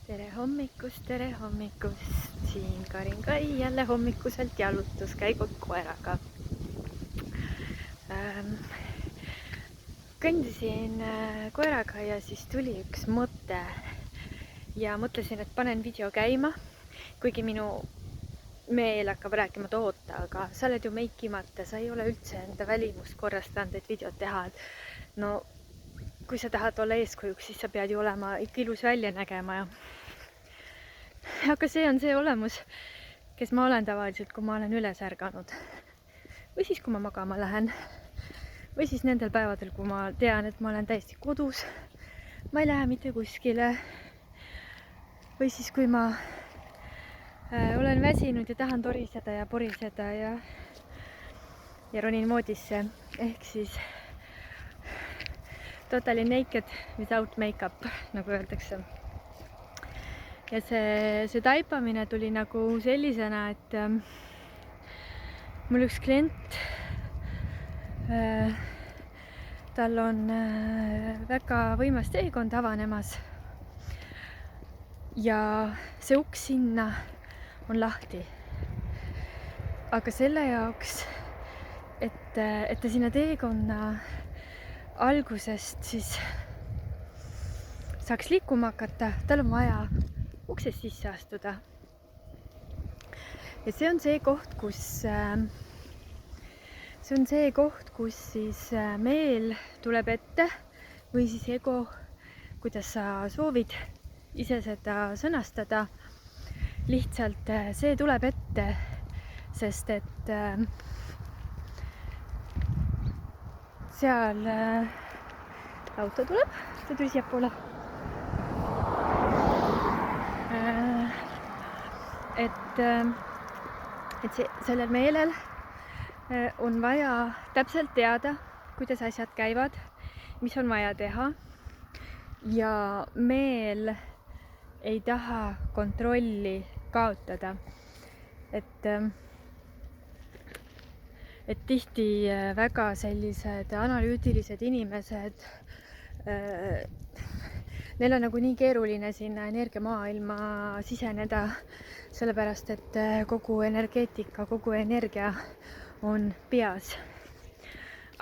Tere hommikust, siin Karin Kai jälle hommikuselt jalutuskäigult koeraga. Kõndisin koeraga ja siis tuli üks mõte ja mõtlesin, et panen video käima, kuigi minu meel hakkab rääkima, et oota, aga sa oled ju meikimata, sa ei ole üldse enda välimust korrastanud, et videot teha. No kui sa tahad olla eeskujuks, siis sa pead ju olema ikka ilus välja nägema ja aga see on see olemus, kes ma olen tavaliselt, kui ma olen üles ärganud. Või siis, kui ma magama lähen. Või siis nendel päevadel, kui ma tean, et ma olen täiesti kodus. Ma ei lähe mitte kuskile. Või siis, kui ma olen väsinud ja tahan toriseda ja poriseda ja ronin moodisse. Ehk siis totally naked without makeup, nagu öeldakse. Ja see taipamine tuli nagu sellisena, et mul üks klient, tal on väga võimas teekond avanemas ja see uks sinna on lahti. Aga selle jaoks, et ta sinna teekonna algusest siis saaks liikuma hakata, tal on vaja uksest sisse astuda. Ja see on see koht, kus meel tuleb ette või siis ego, kuidas sa soovid ise seda sõnastada. Lihtsalt see tuleb ette, sest et seal auto tuleb, ta tuli siiapoole. Et sellel meelel on vaja täpselt teada, kuidas asjad käivad, mis on vaja teha. Ja meel ei taha kontrolli kaotada. Et tihti väga sellised analüütilised inimesed, neil on nagu nii keeruline sinna energiamaailma siseneda, sellepärast et kogu energeetika, kogu energia on peas.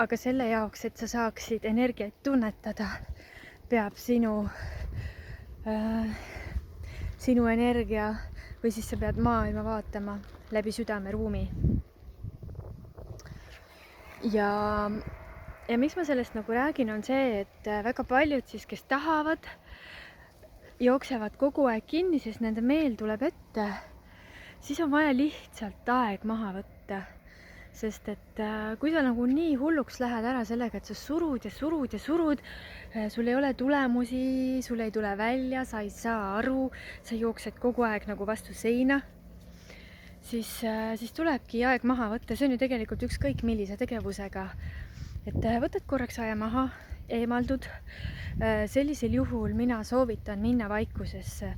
Aga selle jaoks, et sa saaksid energiat tunnetada, peab sinu energia või siis sa pead maailma vaatama läbi südameruumi. Ja miks ma sellest nagu räägin, on see, et väga paljud siis, kes tahavad, jooksevad kogu aeg kinni, sest nende meel tuleb ette, siis on vaja lihtsalt aeg maha võtta. Sest et kui sa nagu nii hulluks lähed ära sellega, et sa surud ja surud ja surud, sul ei ole tulemusi, sul ei tule välja, sa ei saa aru, sa jooksed kogu aeg nagu vastu seina, siis tulebki aeg maha võtta. See on ju tegelikult ükskõik millise tegevusega. Et võtad korraks aja maha, eemaldud. Sellisel juhul mina soovitan minna vaikusesse.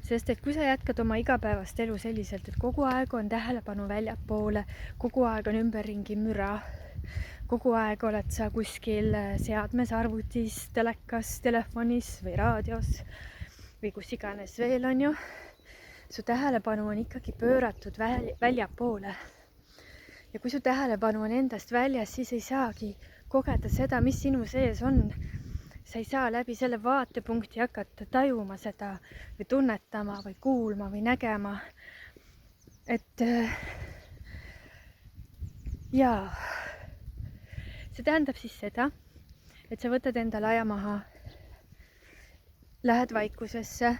Sest et kui sa jätkad oma igapäevast elu selliselt, et kogu aeg on tähelepanu väljapoole, kogu aeg on ümberringi müra, kogu aeg oled sa kuskil seadmes, arvutis, telekas, telefonis või raadios või kus iganes veel on ju, su tähelepanu on ikkagi pööratud väljapoole. Ja kui su tähelepanu on endast väljas, siis ei saagi kogeda seda, mis sinu sees on. Sa ei saa läbi selle vaatepunkti hakata tajuma seda või tunnetama või kuulma või nägema. Et jaa, see tähendab siis seda, et sa võtad endale aja maha, lähed vaikusesse,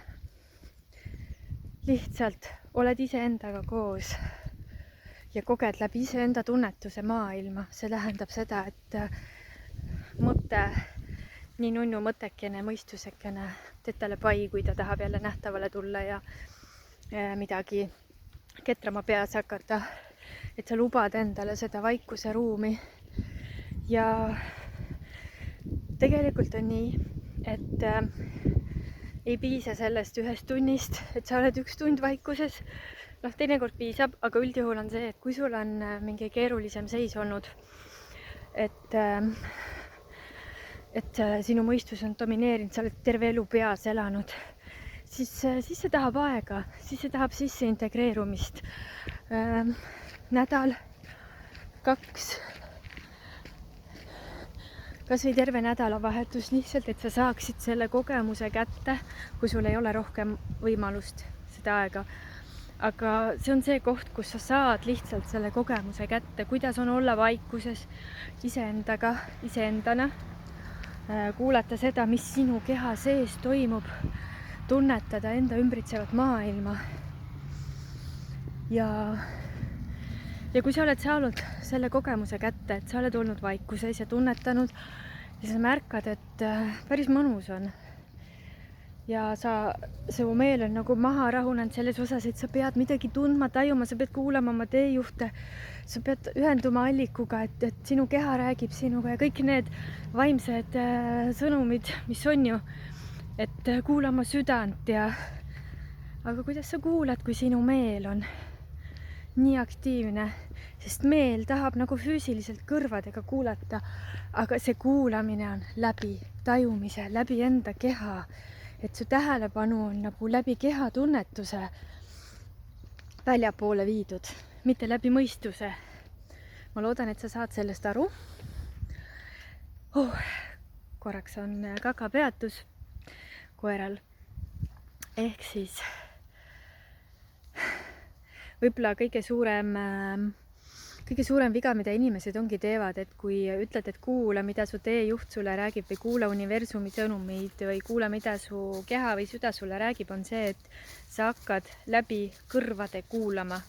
lihtsalt oled iseendaga koos ja koged läbi iseenda tunnetuse maailma. See tähendab seda, et mõte, nii nunnu mõttekene, mõistusekene, teed talle pai, kui ta tahab jälle nähtavale tulla ja midagi ketrama peas hakata. Et sa lubad endale seda vaikuse ruumi. Ja tegelikult on nii, et ei piisa sellest 1 tunnist, et sa oled 1 tund vaikuses. Teinekord piisab, aga üldjuhul on see, et kui sul on mingi keerulisem seis olnud, et sinu mõistus on domineerinud, sa oled terve elu peas elanud, siis see tahab aega, siis see tahab sisse integreerumist. Nädal, 2, kas või terve nädalavahetus lihtsalt, et sa saaksid selle kogemuse kätte, kui sul ei ole rohkem võimalust seda aega. Aga see on see koht, kus sa saad lihtsalt selle kogemuse kätte, kuidas on olla vaikuses iseendaga, iseendana, kuulata seda, mis sinu keha sees toimub, tunnetada enda ümbritsevat maailma. Ja kui sa oled saanud selle kogemuse kätte, et sa oled olnud vaikuses ja tunnetanud, siis sa märkad, et päris mõnus on. Ja su meel on nagu maha rahunenud selles osas, et sa pead midagi tundma, tajuma, sa pead kuulama oma teejuhte, sa pead ühenduma allikuga, et sinu keha räägib sinuga ja kõik need vaimsed sõnumid, mis on ju, et kuulama südant ja aga kuidas sa kuulad, kui sinu meel on nii aktiivne, sest meel tahab nagu füüsiliselt kõrvadega kuulata, aga see kuulamine on läbi tajumise, läbi enda keha, et su tähelepanu on nagu läbi keha tunnetuse väljapoole viidud, mitte läbi mõistuse. Ma loodan, et sa saad sellest aru. Korraks on kakapeatus koeral. Ehk siis võib-olla kõige suurem viga, mida inimesed ongi teevad, et kui ütled, et kuula, mida su teejuht sulle räägib või kuula universumi sõnumeid või kuula, mida su keha või süda sulle räägib, on see, et sa hakkad läbi kõrvade kuulama.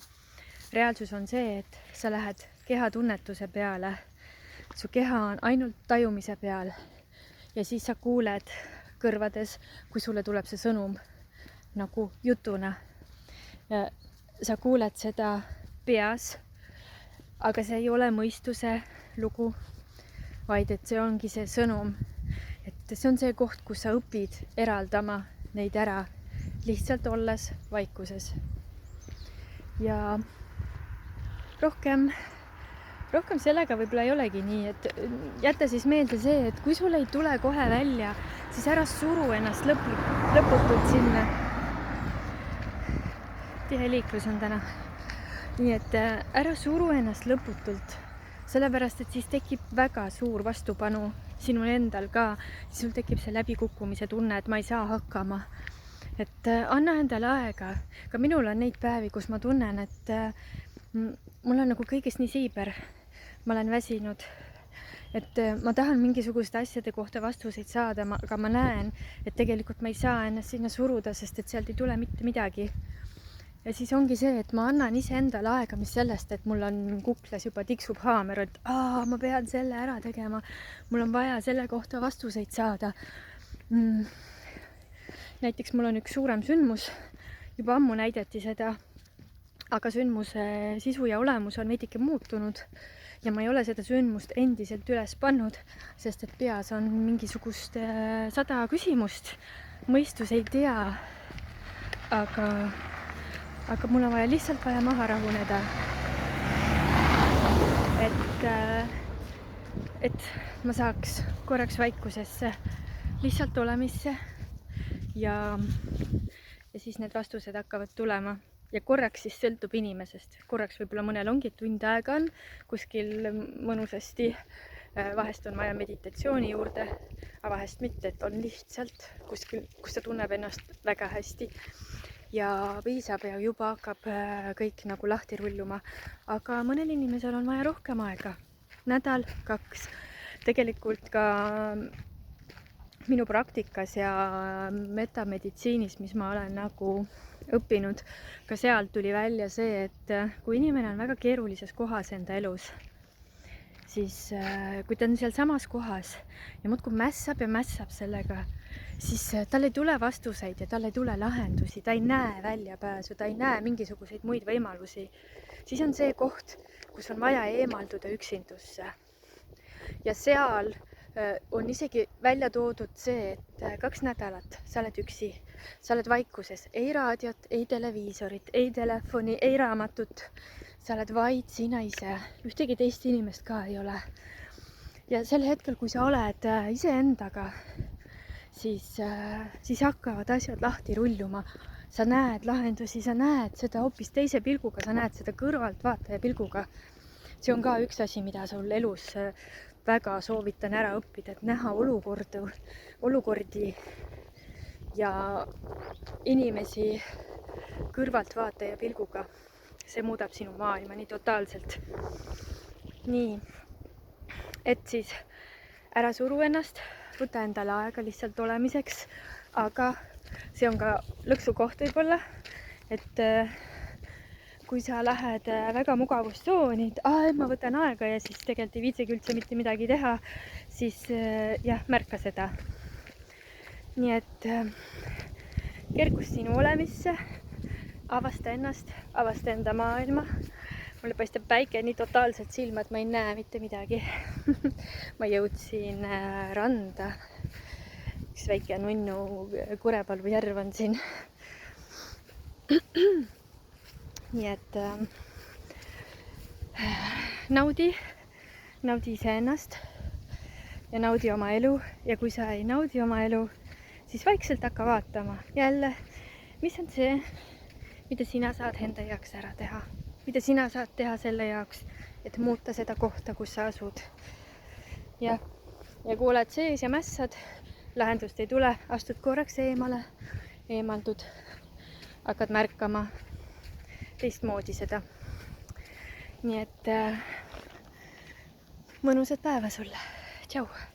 Reaalsus on see, et sa lähed keha tunnetuse peale, su keha on ainult tajumise peal ja siis sa kuuled kõrvades, kui sulle tuleb see sõnum nagu jutuna. Ja sa kuuled seda peas, aga see ei ole mõistuse lugu, vaid et see ongi see sõnum. Et see on see koht, kus sa õpid eraldama neid ära, lihtsalt olles vaikuses. Ja rohkem sellega võib-olla ei olegi nii, et jäta siis meelde see, et kui sul ei tule kohe välja, siis ära suru ennast lõputult sinna. Tihe liiklus on täna. Nii et ära suru ennast lõputult, sellepärast et siis tekib väga suur vastupanu sinul endal ka, siis sul tekib see läbikukkumise tunne, et ma ei saa hakkama. Et anna endale aega, ka minul on neid päevi, kus ma tunnen, et mul on nagu kõigest nii siiber, ma olen väsinud, et ma tahan mingisuguste asjade kohta vastuseid saada, aga ma näen, et tegelikult ma ei saa ennast sinna suruda, sest et sealt ei tule mitte midagi. Ja siis ongi see, et ma annan iseendale aega, mis sellest, et mul on kuklas juba tiksub haamer, et ma pean selle ära tegema, mul on vaja selle kohta vastuseid saada. Näiteks mul on üks suurem sündmus, juba ammu näidati seda, aga sündmuse sisu ja olemus on veidike muutunud ja ma ei ole seda sündmust endiselt üles pannud, sest et peas on mingisugust 100 küsimust, mõistus ei tea, aga mul on lihtsalt vaja maha rahuneda. Et ma saaks korraks vaikusesse, lihtsalt olemisse ja siis need vastused hakkavad tulema. Ja korraks siis sõltub inimesest. Korraks võib-olla mõnel ongi tund aega on kuskil mõnusasti. Vahest on vaja meditatsiooni juurde, aga vahest mitte, et on lihtsalt kuskil, kus ta tunneb ennast väga hästi. Ja piisab ja juba hakkab kõik nagu lahti rulluma. Aga mõnel inimesel on vaja rohkem aega. Nädal, 2. Tegelikult ka minu praktikas ja metameditsiinis, mis ma olen nagu õppinud, ka sealt tuli välja see, et kui inimene on väga keerulises kohas enda elus, siis kui ta on seal samas kohas ja muudkui mässab sellega, siis tal ei tule vastuseid ja tal ei tule lahendusi, ta ei näe väljapääsu, ta ei näe mingisuguseid muid võimalusi. Siis on see koht, kus on vaja eemalduda üksindusse. Ja seal on isegi välja toodud see, et 2 nädalat sa oled üksi, sa oled vaikuses, ei raadiot, ei televiisorit, ei telefoni, ei raamatut, sa oled vaid sina ise, ühtegi teist inimest ka ei ole. Ja sel hetkel, kui sa oled iseendaga, siis hakkavad asjad lahti rulluma. Sa näed lahendusi, sa näed seda hoopis teise pilguga, sa näed seda kõrvaltvaataja pilguga. See on ka üks asi, mida sul elus väga soovitan ära õppida, et näha olukordi ja inimesi kõrvaltvaataja pilguga. See muudab sinu maailma nii totaalselt. Nii, et siis ära suru ennast, võta endale aega lihtsalt olemiseks, aga see on ka lõksukoht võib-olla, et kui sa lähed väga mugavustsooni, et ma võtan aega ja siis tegelikult ei viitsegi üldse mitte midagi teha, siis jah, märka seda. Nii et kergus sinu olemisse, avasta ennast, avasta enda maailma. Mulle paistab päike nii totaalselt silma, et ma ei näe mitte midagi. Ma jõudsin randa. Üks väike nunnu Kurepalvu järv on siin. Nii et naudi iseennast ja naudi oma elu. Ja kui sa ei naudi oma elu, siis vaikselt hakka vaatama jälle, mis on see, mida sina saad enda jaoks ära teha. Mida sina saad teha selle jaoks, et muuta seda kohta, kus sa asud. Ja kui oled sees ja mässad, lahendust ei tule, astud korraks eemaldud, hakkad märkama teistmoodi seda. Nii et mõnusat päeva sulle. Tšau!